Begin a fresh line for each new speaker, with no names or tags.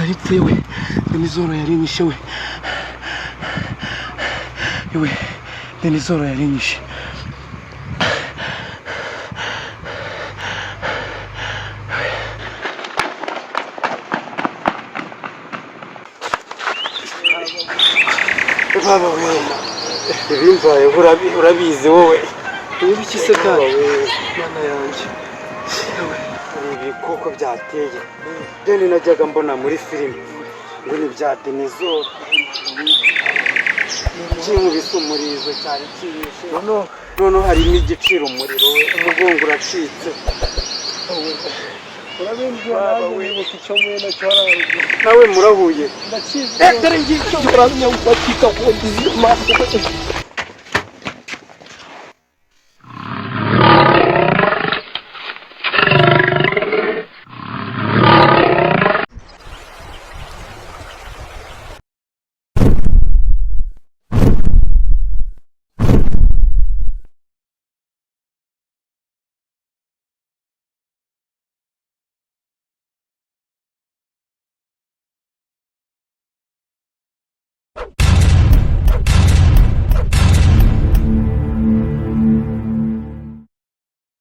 naripfuye we Denizoro yarinyishe we yewe Denizoro yarinyishe baba we ibimbaye urabizi wowe ibiki se kandi mana yanjye ibikoko byateye deni najyaga mbona muri filime ngo ni bya Denizoro kimubise umurizo cyari kibishe none harimo igiciro umuriro we umugongo uracitse nawe murahuye dore ngicyo uramenya ufatika ngo ndizi maso